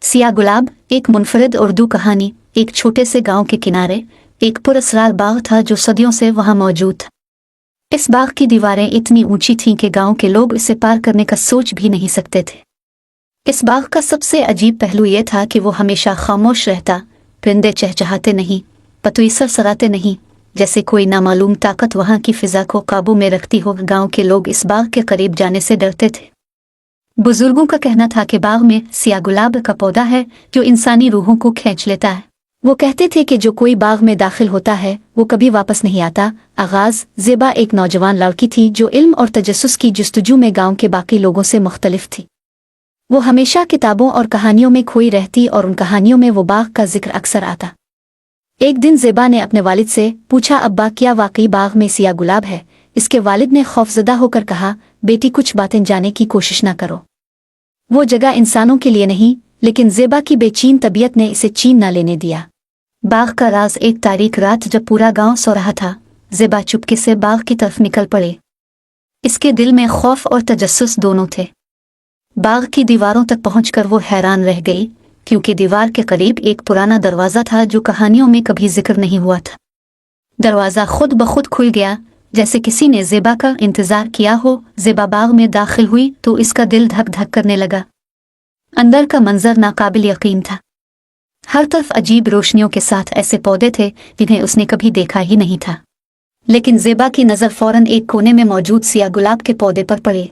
सिया गुलाब एक मुनफरिद उर्दू कहानी। एक छोटे से गांव के किनारे एक पुरअसरार बाग था जो सदियों से वहां मौजूद था। इस बाग की दीवारें इतनी ऊंची थीं कि गांव के लोग इसे पार करने का सोच भी नहीं सकते थे। इस बाग का सबसे अजीब पहलू यह था कि वो हमेशा खामोश रहता। परिंदे चहचहाते नहीं, पतुई सरसराते नहीं, जैसे कोई नामालूम ताकत वहां की फिजा को काबू में रखती हो। गांव के लोग इस बाग के करीब जाने से डरते थे। बुजुर्गों का कहना था कि बाग में सिया गुलाब का पौधा है जो इंसानी रूहों को खींच लेता है। वो कहते थे कि जो कोई बाग में दाखिल होता है वो कभी वापस नहीं आता। आगाज ज़ेबा एक नौजवान लड़की थी जो इल्म और तजस्सुस की जुस्तजू में गांव के बाकी लोगों से मुख्तलिफ थी। वो हमेशा किताबों और कहानियों में खोई रहती और उन कहानियों में वो बाग का जिक्र अक्सर आता। एक दिन ज़ेबा ने अपने वालिद से पूछा, अब्बा क्या वाकई बाग में सिया गुलाब है? इसके वालिद ने खौफजदा होकर कहा, बेटी कुछ बातें जानने की कोशिश न करो। वो जगह इंसानों के लिए नहीं, लेकिन ज़ेबा की बेचैन तबीयत ने इसे चैन न लेने दिया। बाग का राज। एक तारीख रात जब पूरा गांव सो रहा था, ज़ेबा चुपके से बाग की तरफ निकल पड़े। इसके दिल में खौफ और तजस्सुस दोनों थे। बाग की दीवारों तक पहुंचकर वो हैरान रह गई, क्योंकि दीवार के करीब एक पुराना दरवाज़ा था जो कहानियों में कभी जिक्र नहीं हुआ था। दरवाज़ा खुद ब खुद खुल गया, जैसे किसी ने ज़ेबा का इंतज़ार किया हो। ज़ेबा बाग में दाखिल हुई तो इसका दिल धक धक करने लगा। अंदर का मंजर नाकाबिल यकीन था। हर तरफ अजीब रोशनियों के साथ ऐसे पौधे थे जिन्हें उसने कभी देखा ही नहीं था। लेकिन ज़ेबा की नज़र फौरन एक कोने में मौजूद सिया गुलाब के पौधे पर पड़ी।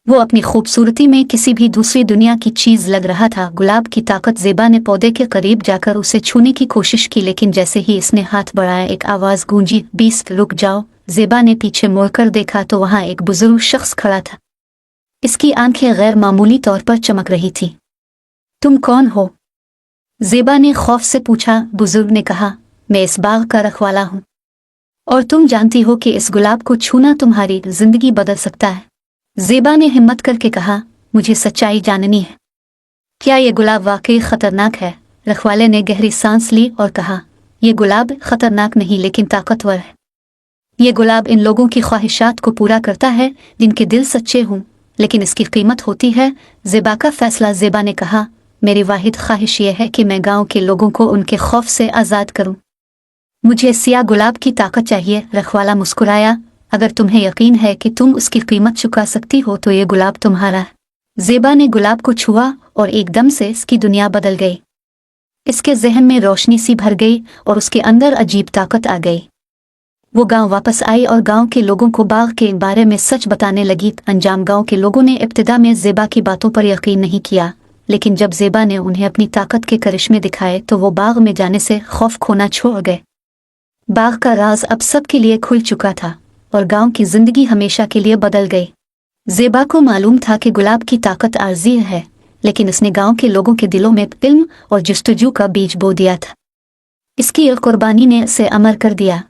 वो अपनी खूबसूरती में किसी भी दूसरी दुनिया की चीज़ लग रहा था। गुलाब की ताकत। ज़ेबा ने पौधे के करीब जाकर उसे छूने की कोशिश की, लेकिन जैसे ही इसने हाथ बढ़ाया एक आवाज़ गूंजी, बीस रुक जाओ। ज़ेबा ने पीछे मुड़कर देखा तो वहां एक बुजुर्ग शख्स खड़ा था। इसकी आंखें गैर मामूली तौर पर चमक रही थी। तुम कौन हो? ज़ेबा ने खौफ से पूछा। बुजुर्ग ने कहा, मैं इस बाग का रखवाला हूँ, और तुम जानती हो कि इस गुलाब को छूना तुम्हारी जिंदगी बदल सकता है। ज़ेबा ने हिम्मत करके कहा, मुझे सच्चाई जाननी है। क्या ये गुलाब वाकई खतरनाक है? रखवाले ने गहरी सांस ली और कहा, यह गुलाब खतरनाक नहीं लेकिन ताकतवर है। ये गुलाब इन लोगों की ख्वाहिशात को पूरा करता है जिनके दिल सच्चे हों, लेकिन इसकी कीमत होती है। ज़ेबा का फैसला। ज़ेबा ने कहा, मेरी वाहिद ख्वाहिश यह है कि मैं गांव के लोगों को उनके खौफ से आज़ाद करूं। मुझे सिया गुलाब की ताकत चाहिए। रखवाला मुस्कुराया, अगर तुम्हें यकीन है कि तुम उसकी कीमत चुका सकती हो तो ये गुलाब तुम्हारा है। ज़ेबा ने गुलाब को छुआ और एकदम से इसकी दुनिया बदल गई। इसके जहन में रोशनी सी भर गई और उसके अंदर अजीब ताकत आ गई। वो गांव वापस आई और गांव के लोगों को बाग के बारे में सच बताने लगी। अंजाम। गांव के लोगों ने इब्तिदा में ज़ेबा की बातों पर यकीन नहीं किया, लेकिन जब ज़ेबा ने उन्हें अपनी ताकत के करिश्मे दिखाए तो वो बाग में जाने से खौफ खोना छोड़ गए। बाग का राज अब सबके लिए खुल चुका था और गांव की जिंदगी हमेशा के लिए बदल गई। ज़ेबा को मालूम था कि गुलाब की ताकत आर्जी है, लेकिन उसने गांव के लोगों के दिलों में इल्म और जुस्तजू का बीज बो दिया था। इसकी कुर्बानी ने उसे अमर कर दिया।